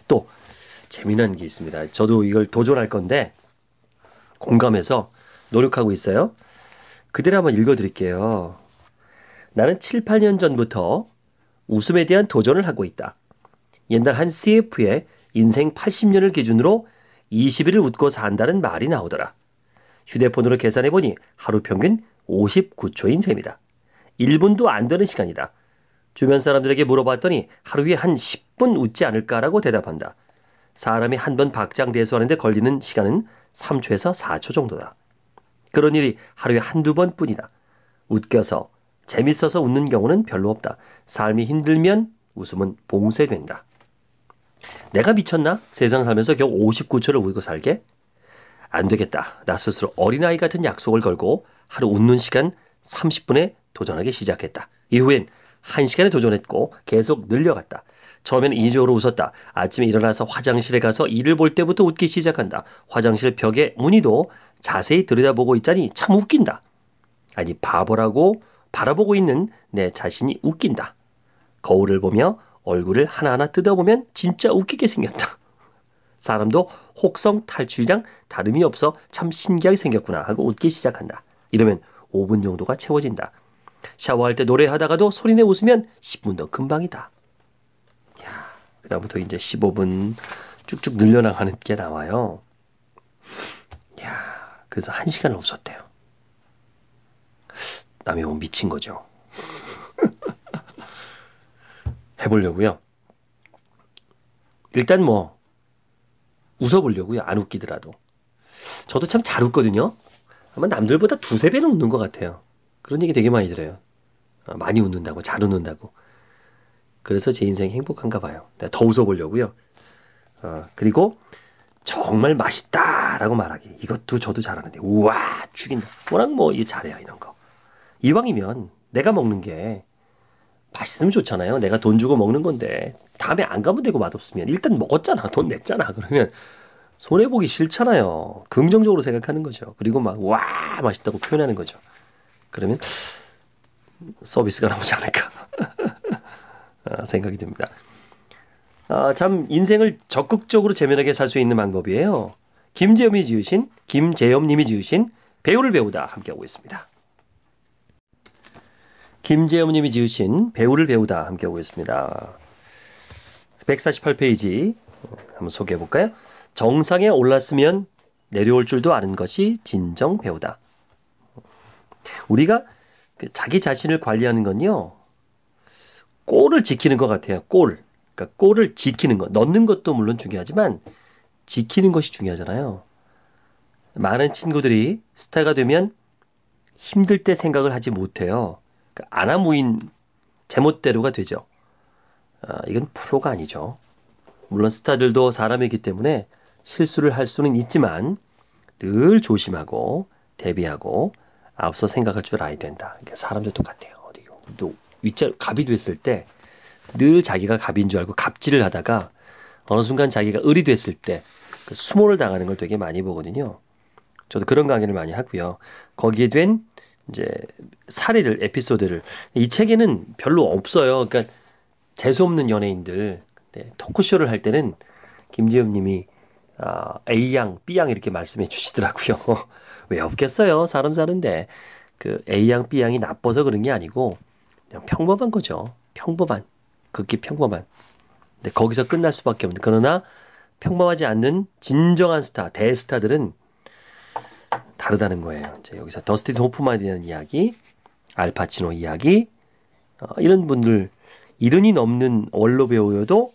또 재미난 게 있습니다. 저도 이걸 도전할 건데 공감해서 노력하고 있어요. 그대로 한번 읽어드릴게요. 나는 7, 8년 전부터 웃음에 대한 도전을 하고 있다. 옛날 한 CF에 인생 80년을 기준으로 20일을 웃고 산다는 말이 나오더라. 휴대폰으로 계산해보니 하루 평균 59초인 셈이다. 1분도 안 되는 시간이다. 주변 사람들에게 물어봤더니 하루에 한 10분 웃지 않을까라고 대답한다. 사람이 한 번 박장대소하는데 걸리는 시간은 3초에서 4초 정도다. 그런 일이 하루에 한두 번뿐이다. 웃겨서 재밌어서 웃는 경우는 별로 없다. 삶이 힘들면 웃음은 봉쇄된다. 내가 미쳤나? 세상 살면서 겨우 59초를 웃고 살게? 안 되겠다. 나 스스로 어린아이 같은 약속을 걸고 하루 웃는 시간 30분에 도전하기 시작했다. 이후엔 1시간에 도전했고 계속 늘려갔다. 처음에는 인위적으로 웃었다. 아침에 일어나서 화장실에 가서 일을 볼 때부터 웃기 시작한다. 화장실 벽에 무늬도 자세히 들여다보고 있자니 참 웃긴다. 아니 바보라고 바라보고 있는 내 자신이 웃긴다. 거울을 보며 얼굴을 하나하나 뜯어보면 진짜 웃기게 생겼다. 사람도 혹성 탈출이랑 다름이 없어 참 신기하게 생겼구나 하고 웃기 시작한다. 이러면 5분 정도가 채워진다. 샤워할 때 노래하다가도 소리내 웃으면 10분 더 금방이다. 그다음부터 이제 15분 쭉쭉 늘려나가는 게 나와요. 그래서 1시간을 웃었대요. 남이 보면 미친 거죠. 해보려고요. 일단 뭐 웃어보려고요. 안 웃기더라도. 저도 참 잘 웃거든요. 아마 남들보다 2~3배는 웃는 것 같아요. 그런 얘기 되게 많이 들어요. 많이 웃는다고, 잘 웃는다고. 그래서 제 인생이 행복한가 봐요. 내가 더 웃어보려고요. 그리고 정말 맛있다라고 말하기. 이것도 저도 잘하는데 우와 죽인다. 워낙 뭐 이게 잘해요 이런 거. 이왕이면 내가 먹는 게 맛있으면 좋잖아요. 내가 돈 주고 먹는 건데 다음에 안 가면 되고 맛없으면 일단 먹었잖아. 돈 냈잖아. 그러면 손해보기 싫잖아요. 긍정적으로 생각하는 거죠. 그리고 막 와 맛있다고 표현하는 거죠. 그러면 서비스가 나오지 않을까 생각이 듭니다. 참 인생을 적극적으로 재미나게 살 수 있는 방법이에요. 김재엽님이 지으신 배우를 배우다 함께하고 있습니다. 김재엽님이 지으신 배우를 배우다 함께하고 있습니다. 148페이지 한번 소개해 볼까요? 정상에 올랐으면 내려올 줄도 아는 것이 진정 배우다. 우리가 자기 자신을 관리하는 건요. 골을 지키는 것 같아요. 골. 그러니까 골을 지키는 것. 넣는 것도 물론 중요하지만 지키는 것이 중요하잖아요. 많은 친구들이 스타가 되면 힘들 때 생각을 하지 못해요. 그러니까 아나무인 제멋대로가 되죠. 이건 프로가 아니죠. 물론 스타들도 사람이기 때문에 실수를 할 수는 있지만 늘 조심하고 대비하고 앞서 생각할 줄 알아야 된다. 그러니까 사람도 똑같아요. 어디고 또 윗자 갑이 됐을 때 늘 자기가 갑인 줄 알고 갑질을 하다가 어느 순간 자기가 을이 됐을 때 그 수모를 당하는 걸 되게 많이 보거든요. 저도 그런 강의를 많이 하고요. 거기에 된 이제 사례들, 에피소드를 이 책에는 별로 없어요. 그러니까 재수 없는 연예인들 토크쇼를 할 때는 김지엽 님이 A양, B양 이렇게 말씀해 주시더라고요. 왜 없겠어요? 사람 사는데. 그 A양, B양이 나빠서 그런 게 아니고 그냥 평범한 거죠. 평범한. 극히 평범한. 근데 거기서 끝날 수밖에 없는. 그러나 평범하지 않는 진정한 스타, 대스타들은 다르다는 거예요. 이제 여기서 더스틴 호프만에 대한 이야기, 알파치노 이야기, 이런 분들 이른이 넘는 원로 배우여도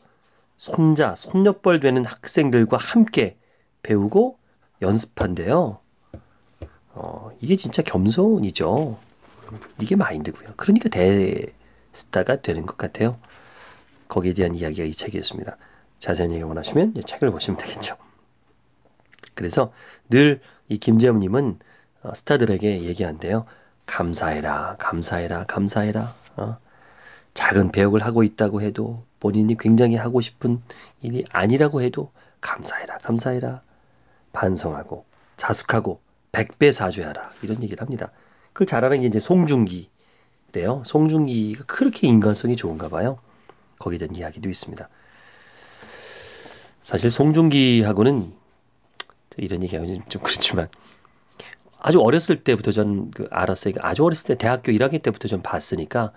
손자, 손녀뻘 되는 학생들과 함께 배우고 연습한대요. 이게 진짜 겸손이죠. 이게 마인드고요. 그러니까 대스타가 되는 것 같아요. 거기에 대한 이야기가 이 책이었습니다. 자세한 얘기 원하시면 이 책을 보시면 되겠죠. 그래서 늘 이 김재엽님은 스타들에게 얘기한대요. 감사해라, 감사해라, 감사해라. 작은 배역을 하고 있다고 해도 본인이 굉장히 하고 싶은 일이 아니라고 해도 감사해라, 감사해라. 반성하고 자숙하고 100배 사죄하라. 이런 얘기를 합니다. 그걸 잘하는 게 이제 송중기래요. 송중기가 그렇게 인간성이 좋은가 봐요. 거기에 대한 이야기도 있습니다. 사실 송중기하고는 이런 얘기하기 좀 그렇지만 아주 어렸을 때부터 전 알았어요. 아주 어렸을 때 대학교 1학년 때부터 전 봤으니까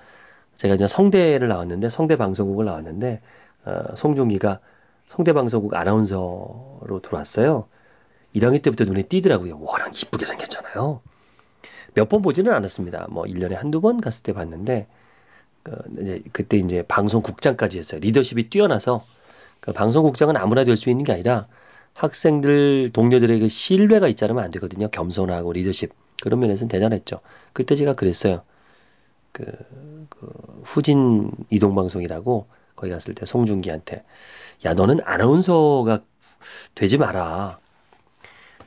제가 이제 성대를 나왔는데 성대 방송국을 나왔는데 송중기가 성대 방송국 아나운서로 들어왔어요. 1학년 때부터 눈에 띄더라고요. 워낙 이쁘게 생겼잖아요. 몇 번 보지는 않았습니다. 뭐 1년에 한두 번 갔을 때 봤는데 그때 이제 방송국장까지 했어요. 리더십이 뛰어나서 방송국장은 아무나 될 수 있는 게 아니라 학생들 동료들의 그 신뢰가 있지 않으면 안 되거든요. 겸손하고 리더십 그런 면에서는 대단했죠. 그때 제가 그랬어요. 그 후진 이동방송이라고 거기 갔을 때 송중기한테 야 너는 아나운서가 되지 마라.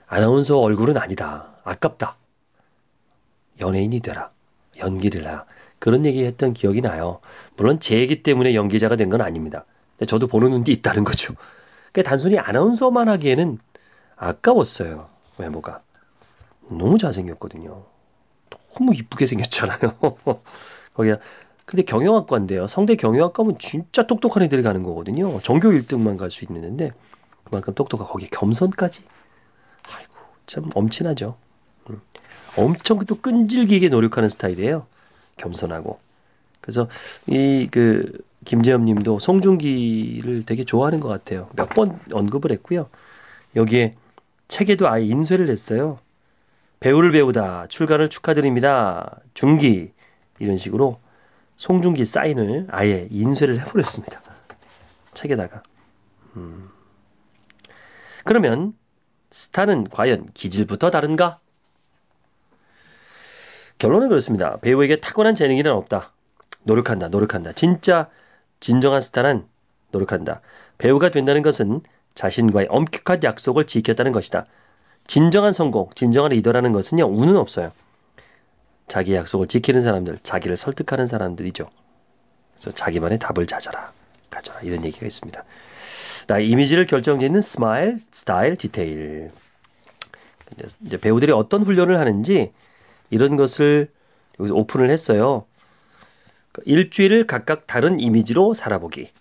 아나운서 얼굴은 아니다. 아깝다. 연예인이 되라. 연기를 해라. 그런 얘기 했던 기억이 나요. 물론 제 얘기 때문에 연기자가 된 건 아닙니다. 근데 저도 보는 눈이 있다는 거죠. 그러니까 단순히 아나운서만 하기에는 아까웠어요. 외모가. 너무 잘생겼거든요. 너무 이쁘게 생겼잖아요. 거기가 근데 경영학과인데요. 성대 경영학과면 진짜 똑똑한 애들이 가는 거거든요. 전교 1등만 갈 수 있는데 그만큼 똑똑하고 거기에 겸손까지. 아이고 참 엄친하죠. 엄청 또 끈질기게 노력하는 스타일이에요. 겸손하고. 그래서 이 김재엽 님도 송중기를 되게 좋아하는 것 같아요. 몇 번 언급을 했고요. 여기에 책에도 아예 인쇄를 했어요. 배우를 배우다 출간을 축하드립니다. 중기 이런 식으로 송중기 사인을 아예 인쇄를 해버렸습니다. 책에다가. 그러면 스타는 과연 기질부터 다른가? 결론은 그렇습니다. 배우에게 타고난 재능이란 없다. 노력한다, 노력한다. 진짜 진정한 스타는 노력한다. 배우가 된다는 것은 자신과의 엄격한 약속을 지켰다는 것이다. 진정한 성공, 진정한 리더라는 것은요, 운은 없어요. 자기 약속을 지키는 사람들, 자기를 설득하는 사람들이죠. 그래서 자기만의 답을 찾아라, 가져라 이런 얘기가 있습니다. 나의 이미지를 결정짓는 스마일, 스타일, 디테일. 이제 배우들이 어떤 훈련을 하는지 이런 것을 여기서 오픈을 했어요. 일주일을 각각 다른 이미지로 살아보기.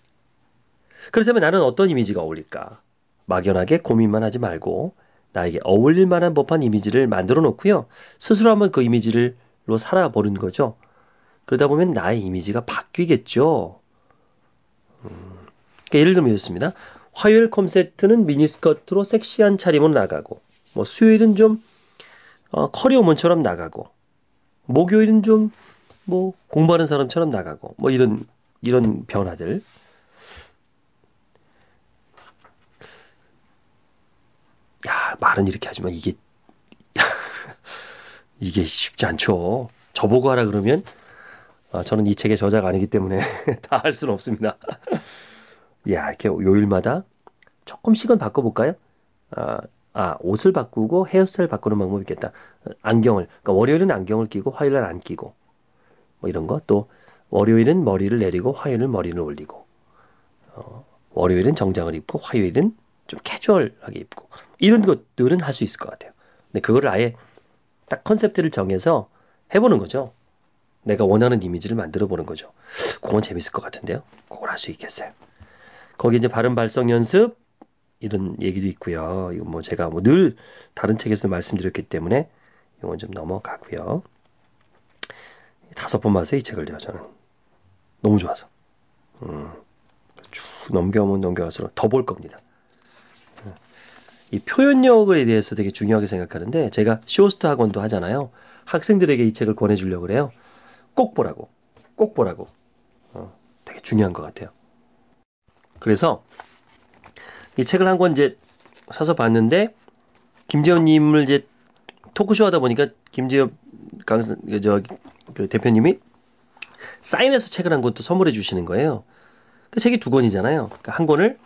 그렇다면 나는 어떤 이미지가 어울릴까? 막연하게 고민만 하지 말고 나에게 어울릴 만한 법한 이미지를 만들어 놓고요. 스스로 한번 그 이미지로 살아보는 거죠. 그러다 보면 나의 이미지가 바뀌겠죠. 그러니까 예를 들면 이렇습니다. 화요일 콘서트는 미니스커트로 섹시한 차림으로 나가고 뭐 수요일은 좀 커리 우먼처럼 나가고 목요일은 좀 뭐 공부하는 사람처럼 나가고 뭐 이런 변화들. 야 말은 이렇게 하지만 이게 이게 쉽지 않죠. 저보고 하라 그러면 저는 이 책의 저자가 아니기 때문에 다 할 수는 없습니다. 야, 이렇게 요일마다 조금씩은 바꿔볼까요? 아, 옷을 바꾸고 헤어스타일 바꾸는 방법이 있겠다. 안경을, 그러니까 월요일은 안경을 끼고 화요일은 안 끼고, 뭐 이런 거. 또 월요일은 머리를 내리고 화요일은 머리를 올리고, 월요일은 정장을 입고 화요일은 좀 캐주얼하게 입고, 이런 것들은 할 수 있을 것 같아요. 근데 그거를 아예 딱 컨셉트를 정해서 해보는 거죠. 내가 원하는 이미지를 만들어 보는 거죠. 그건 재밌을 것 같은데요. 그걸 할 수 있겠어요. 거기 이제 발음 발성 연습 이런 얘기도 있고요. 이건 뭐 제가 뭐 늘 다른 책에서 말씀드렸기 때문에 이건 좀 넘어가고요. 5번 봤어요, 이 책을요. 저는 너무 좋아서 쭉 넘겨오면 넘겨갈수록 더 볼 겁니다. 이 표현력에 대해서 되게 중요하게 생각하는데 제가 쇼호스트 학원도 하잖아요. 학생들에게 이 책을 권해주려고 그래요. 꼭 보라고, 꼭 보라고. 되게 중요한 것 같아요. 그래서 이 책을 한 권 이제 사서 봤는데 김재현님을 이제 토크쇼 하다 보니까 김재현 강사 그 대표님이 사인해서 책을 한 권 또 선물해 주시는 거예요. 그 책이 2권이잖아요. 그러니까 한 권을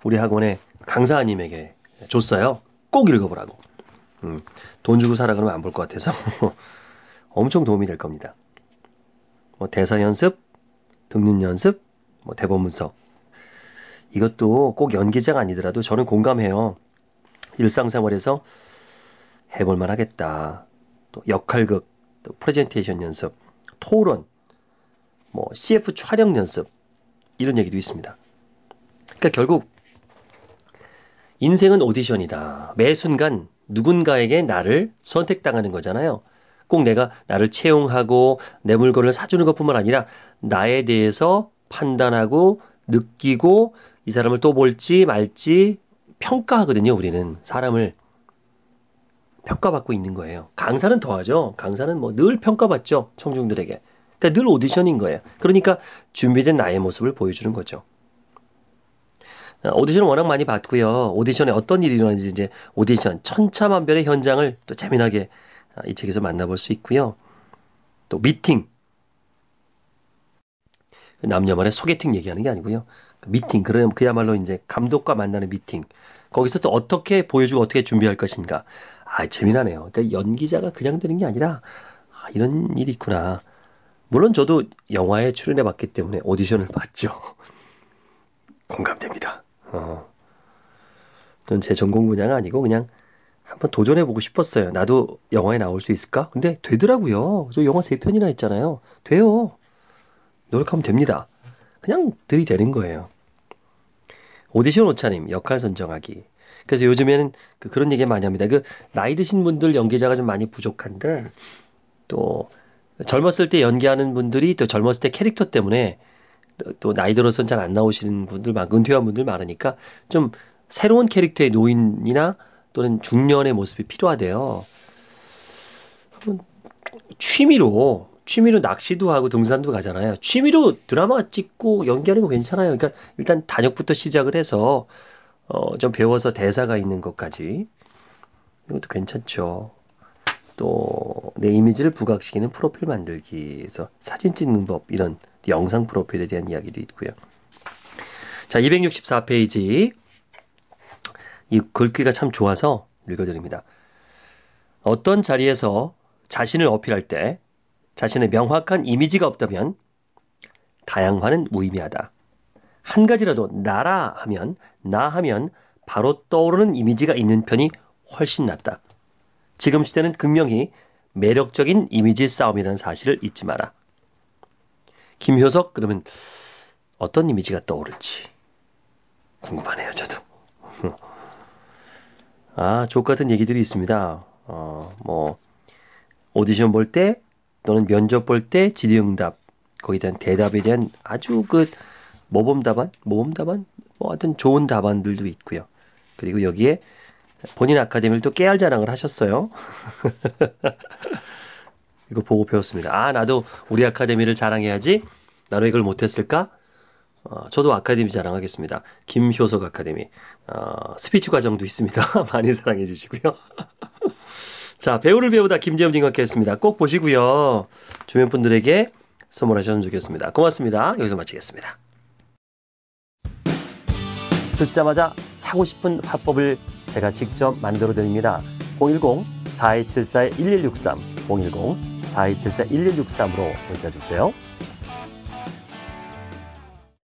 우리 학원의 강사님에게 줬어요. 꼭 읽어보라고. 돈 주고 사라 그러면 안 볼 것 같아서 엄청 도움이 될 겁니다. 뭐 대사 연습, 듣는 연습, 뭐 대본 분석. 이것도 꼭 연기자가 아니더라도 저는 공감해요. 일상생활에서 해볼만 하겠다. 또 역할극, 또 프레젠테이션 연습, 토론, 뭐 CF 촬영 연습 이런 얘기도 있습니다. 그러니까 결국 인생은 오디션이다. 매 순간 누군가에게 나를 선택당하는 거잖아요. 꼭 내가 나를 채용하고 내 물건을 사주는 것뿐만 아니라 나에 대해서 판단하고 느끼고 이 사람을 또 볼지 말지 평가하거든요. 우리는 사람을 평가받고 있는 거예요. 강사는 더하죠. 강사는 뭐 늘 평가받죠. 청중들에게. 그러니까 늘 오디션인 거예요. 그러니까 준비된 나의 모습을 보여주는 거죠. 오디션을 워낙 많이 봤고요. 오디션에 어떤 일이 일어나는지 이제 오디션 천차만별의 현장을 또 재미나게 이 책에서 만나볼 수 있고요. 또 미팅. 남녀만의 소개팅 얘기하는 게 아니고요. 미팅. 그야말로 이제 감독과 만나는 미팅. 거기서 또 어떻게 보여주고 어떻게 준비할 것인가. 재미나네요. 그러니까 연기자가 그냥 되는 게 아니라 이런 일이 있구나. 물론 저도 영화에 출연해 봤기 때문에 오디션을 봤죠. 공감됩니다. 그건 제 전공 분야가 아니고 그냥 한번 도전해보고 싶었어요. 나도 영화에 나올 수 있을까? 근데 되더라고요. 저 영화 3편이나 했잖아요. 돼요. 노력하면 됩니다. 그냥 들이대는 거예요. 오디션 오차님, 역할 선정하기. 그래서 요즘에는 그런 얘기 많이 합니다. 나이 드신 분들 연기자가 좀 많이 부족한데, 또, 젊었을 때 연기하는 분들이 또 젊었을 때 캐릭터 때문에 또 나이 들어서는 잘 안 나오시는 분들 은퇴한 분들 많으니까 좀 새로운 캐릭터의 노인이나 또는 중년의 모습이 필요하대요. 취미로 낚시도 하고 등산도 가잖아요. 취미로 드라마 찍고 연기하는 거 괜찮아요. 그러니까 일단 단역부터 시작을 해서 좀 배워서 대사가 있는 것까지 이것도 괜찮죠. 또 내 이미지를 부각시키는 프로필 만들기에서 사진 찍는 법 이런 영상 프로필에 대한 이야기도 있고요. 자, 264페이지 이 글귀가 참 좋아서 읽어드립니다. 어떤 자리에서 자신을 어필할 때 자신의 명확한 이미지가 없다면 다양화는 무의미하다. 한 가지라도 나 하면 바로 떠오르는 이미지가 있는 편이 훨씬 낫다. 지금 시대는 극명히 매력적인 이미지 싸움이라는 사실을 잊지 마라. 김효석 그러면 어떤 이미지가 떠오를지 궁금하네요, 저도. 족 같은 얘기들이 있습니다. 뭐 오디션 볼 때 또는 면접 볼 때 질의응답 거기에 대한 대답에 대한 아주 모범 답안 뭐 하여튼 좋은 답안들도 있고요. 그리고 여기에 본인 아카데미를 또 깨알 자랑을 하셨어요. 이거 보고 배웠습니다. 나도 우리 아카데미를 자랑해야지. 나는 이걸 못했을까? 저도 아카데미 자랑하겠습니다. 김효석 아카데미. 스피치 과정도 있습니다. 많이 사랑해 주시고요. 자, 배우를 배우다 김재훈 님과 함께했습니다. 꼭 보시고요. 주변 분들에게 선물하셨으면 좋겠습니다. 고맙습니다. 여기서 마치겠습니다. 듣자마자 사고 싶은 화법을 제가 직접 만들어 드립니다. 010-4274-1163, 010-4274-1163으로 문자 주세요.